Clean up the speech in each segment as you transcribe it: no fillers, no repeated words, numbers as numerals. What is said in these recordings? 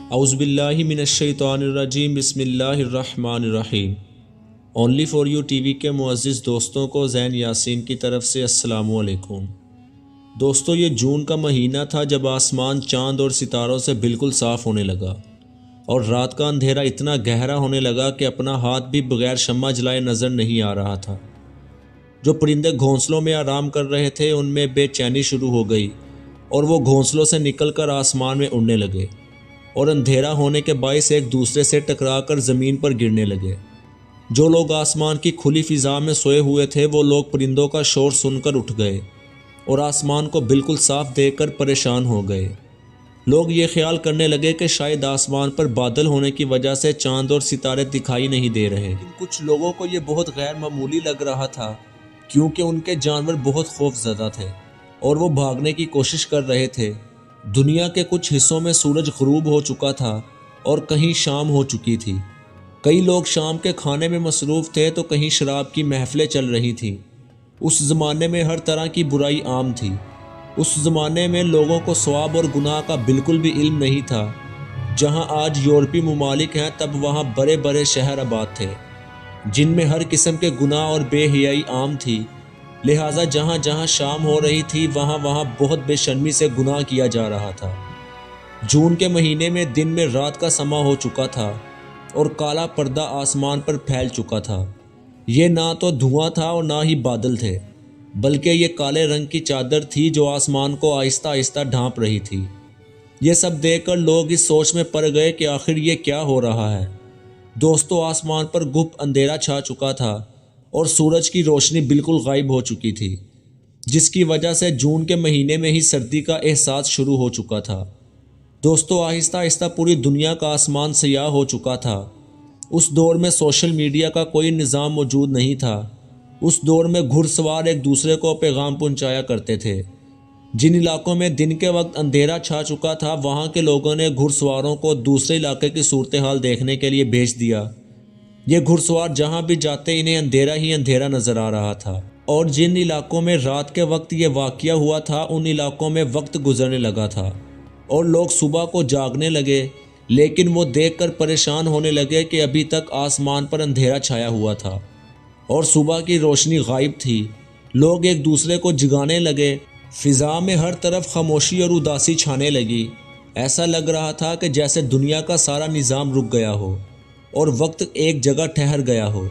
اعوذ باللہ من الشیطان الرجیم بسم اللہ الرحمن الرحیم۔ Only for U T V کے معزز دوستوں کو زین یاسین کی طرف سے السلام علیکم۔ دوستو، یہ جون کا مہینہ تھا جب آسمان چاند اور ستاروں سے بالکل صاف ہونے لگا اور رات کا اندھیرا اتنا گہرا ہونے لگا کہ اپنا ہاتھ بھی بغیر شمع جلائے نظر نہیں آ رہا تھا۔ جو پرندے گھونسلوں میں آرام کر رہے تھے ان میں بے چینی شروع ہو گئی اور وہ گھونسلوں سے نکل کر آسمان میں اڑنے لگے اور اندھیرا ہونے کے باعث ایک دوسرے سے ٹکرا کر زمین پر گرنے لگے۔ جو لوگ آسمان کی کھلی فضا میں سوئے ہوئے تھے وہ لوگ پرندوں کا شور سن کر اٹھ گئے اور آسمان کو بالکل صاف دیکھ کر پریشان ہو گئے۔ لوگ یہ خیال کرنے لگے کہ شاید آسمان پر بادل ہونے کی وجہ سے چاند اور ستارے دکھائی نہیں دے رہے۔ کچھ لوگوں کو یہ بہت غیر معمولی لگ رہا تھا کیونکہ ان کے جانور بہت خوف زدہ تھے اور وہ بھاگنے کی کوشش کر رہے تھے۔ دنیا کے کچھ حصوں میں سورج غروب ہو چکا تھا اور کہیں شام ہو چکی تھی۔ کئی لوگ شام کے کھانے میں مصروف تھے تو کہیں شراب کی محفلیں چل رہی تھیں۔ اس زمانے میں ہر طرح کی برائی عام تھی۔ اس زمانے میں لوگوں کو ثواب اور گناہ کا بالکل بھی علم نہیں تھا۔ جہاں آج یورپی ممالک ہیں تب وہاں بڑے بڑے شہر آباد تھے جن میں ہر قسم کے گناہ اور بے حیائی عام تھی، لہٰذا جہاں جہاں شام ہو رہی تھی وہاں وہاں بہت بے شرمی سے گناہ کیا جا رہا تھا۔ جون کے مہینے میں دن میں رات کا سما ہو چکا تھا اور کالا پردہ آسمان پر پھیل چکا تھا۔ یہ نہ تو دھواں تھا اور نہ ہی بادل تھے، بلکہ یہ کالے رنگ کی چادر تھی جو آسمان کو آہستہ آہستہ ڈھانپ رہی تھی۔ یہ سب دیکھ کر لوگ اس سوچ میں پڑ گئے کہ آخر یہ کیا ہو رہا ہے۔ دوستو، آسمان پر گپ اندھیرا چھا چکا تھا اور سورج کی روشنی بالکل غائب ہو چکی تھی، جس کی وجہ سے جون کے مہینے میں ہی سردی کا احساس شروع ہو چکا تھا۔ دوستو، آہستہ آہستہ پوری دنیا کا آسمان سیاہ ہو چکا تھا۔ اس دور میں سوشل میڈیا کا کوئی نظام موجود نہیں تھا۔ اس دور میں گھڑ سوار ایک دوسرے کو پیغام پہنچایا کرتے تھے۔ جن علاقوں میں دن کے وقت اندھیرا چھا چکا تھا وہاں کے لوگوں نے گھڑ سواروں کو دوسرے علاقے کی صورتحال دیکھنے کے لیے بھیج دیا۔ یہ گھڑ سوار جہاں بھی جاتے انہیں اندھیرا ہی اندھیرا نظر آ رہا تھا، اور جن علاقوں میں رات کے وقت یہ واقعہ ہوا تھا ان علاقوں میں وقت گزرنے لگا تھا اور لوگ صبح کو جاگنے لگے، لیکن وہ دیکھ کر پریشان ہونے لگے کہ ابھی تک آسمان پر اندھیرا چھایا ہوا تھا اور صبح کی روشنی غائب تھی۔ لوگ ایک دوسرے کو جگانے لگے۔ فضا میں ہر طرف خاموشی اور اداسی چھانے لگی۔ ایسا لگ رہا تھا کہ جیسے دنیا کا سارا نظام رک گیا ہو اور وقت ایک جگہ ٹھہر گیا ہو۔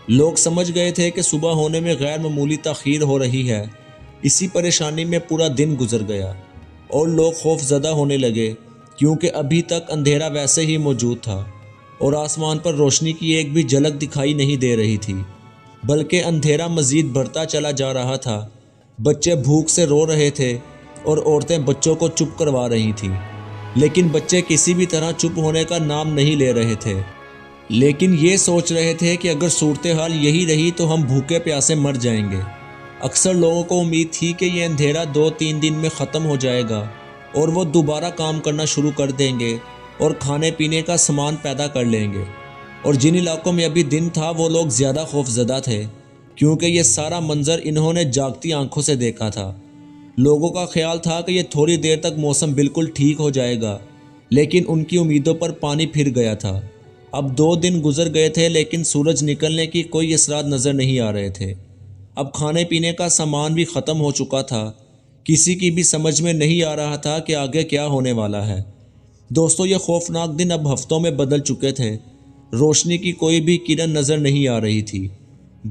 لوگ سمجھ گئے تھے کہ صبح ہونے میں غیر معمولی تاخیر ہو رہی ہے۔ اسی پریشانی میں پورا دن گزر گیا اور لوگ خوف زدہ ہونے لگے کیونکہ ابھی تک اندھیرا ویسے ہی موجود تھا اور آسمان پر روشنی کی ایک بھی جھلک دکھائی نہیں دے رہی تھی، بلکہ اندھیرا مزید بڑھتا چلا جا رہا تھا۔ بچے بھوک سے رو رہے تھے اور عورتیں بچوں کو چپ کروا رہی تھیں، لیکن بچے کسی بھی طرح چپ ہونے کا نام نہیں لے رہے تھے، لیکن یہ سوچ رہے تھے کہ اگر صورتحال یہی رہی تو ہم بھوکے پیاسے مر جائیں گے۔ اکثر لوگوں کو امید تھی کہ یہ اندھیرا 2-3 دن میں ختم ہو جائے گا اور وہ دوبارہ کام کرنا شروع کر دیں گے اور کھانے پینے کا سامان پیدا کر لیں گے۔ اور جن علاقوں میں ابھی دن تھا وہ لوگ زیادہ خوف زدہ تھے کیونکہ یہ سارا منظر انہوں نے جاگتی آنکھوں سے دیکھا تھا۔ لوگوں کا خیال تھا کہ یہ تھوڑی دیر تک موسم بالکل ٹھیک ہو جائے گا، لیکن ان کی امیدوں پر پانی پھر گیا تھا۔ اب 2 دن گزر گئے تھے لیکن سورج نکلنے کی کوئی اثرات نظر نہیں آ رہے تھے۔ اب کھانے پینے کا سامان بھی ختم ہو چکا تھا۔ کسی کی بھی سمجھ میں نہیں آ رہا تھا کہ آگے کیا ہونے والا ہے۔ دوستو، یہ خوفناک دن اب ہفتوں میں بدل چکے تھے۔ روشنی کی کوئی بھی کرن نظر نہیں آ رہی تھی۔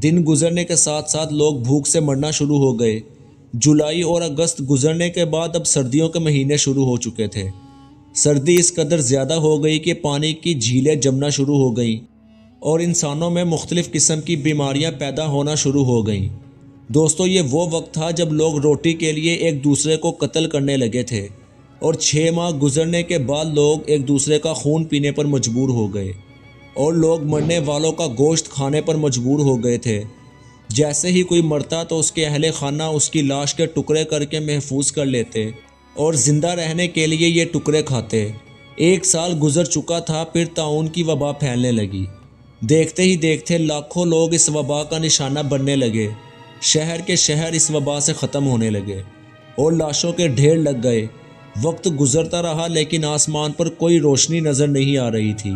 دن گزرنے کے ساتھ ساتھ لوگ بھوک سے مرنا شروع ہو گئے۔ جولائی اور اگست گزرنے کے بعد اب سردیوں کے مہینے شروع ہو چکے تھے۔ سردی اس قدر زیادہ ہو گئی کہ پانی کی جھیلیں جمنا شروع ہو گئیں اور انسانوں میں مختلف قسم کی بیماریاں پیدا ہونا شروع ہو گئیں۔ دوستو، یہ وہ وقت تھا جب لوگ روٹی کے لیے ایک دوسرے کو قتل کرنے لگے تھے اور 6 ماہ گزرنے کے بعد لوگ ایک دوسرے کا خون پینے پر مجبور ہو گئے اور لوگ مرنے والوں کا گوشت کھانے پر مجبور ہو گئے تھے۔ جیسے ہی کوئی مرتا تو اس کے اہل خانہ اس کی لاش کے ٹکڑے کر کے محفوظ کر لیتے اور زندہ رہنے کے لیے یہ ٹکڑے کھاتے۔ 1 سال گزر چکا تھا، پھر طاعون کی وبا پھیلنے لگی۔ دیکھتے ہی دیکھتے لاکھوں لوگ اس وبا کا نشانہ بننے لگے۔ شہر کے شہر اس وبا سے ختم ہونے لگے اور لاشوں کے ڈھیر لگ گئے۔ وقت گزرتا رہا لیکن آسمان پر کوئی روشنی نظر نہیں آ رہی تھی۔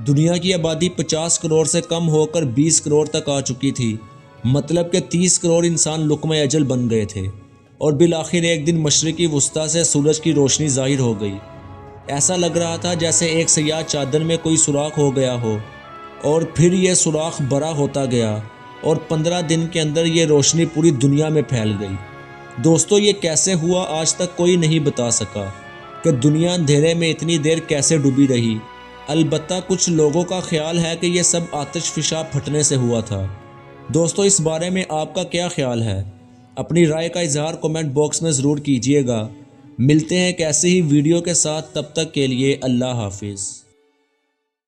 دنیا کی آبادی 50 کروڑ سے کم ہو کر 20 کروڑ تک آ چکی تھی، مطلب کہ 30 کروڑ انسان لقمہ اجل بن گئے تھے، اور بالآخر ایک دن مشرقی وسطی سے سورج کی روشنی ظاہر ہو گئی۔ ایسا لگ رہا تھا جیسے ایک سیاہ چادر میں کوئی سوراخ ہو گیا ہو، اور پھر یہ سوراخ بڑا ہوتا گیا اور 15 دن کے اندر یہ روشنی پوری دنیا میں پھیل گئی۔ دوستو یہ کیسے ہوا آج تک کوئی نہیں بتا سکا کہ دنیا اندھیرے میں اتنی دیر کیسے ڈوبی رہی۔ البتہ کچھ لوگوں کا خیال ہے کہ یہ سب آتش فشاں پھٹنے سے ہوا تھا۔ دوستو اس بارے میں آپ کا کیا خیال ہے؟ اپنی رائے کا اظہار کمنٹ باکس میں ضرور کیجیے گا۔ ملتے ہیں ایک ایسی ہی ویڈیو کے ساتھ، تب تک کے لیے اللہ حافظ۔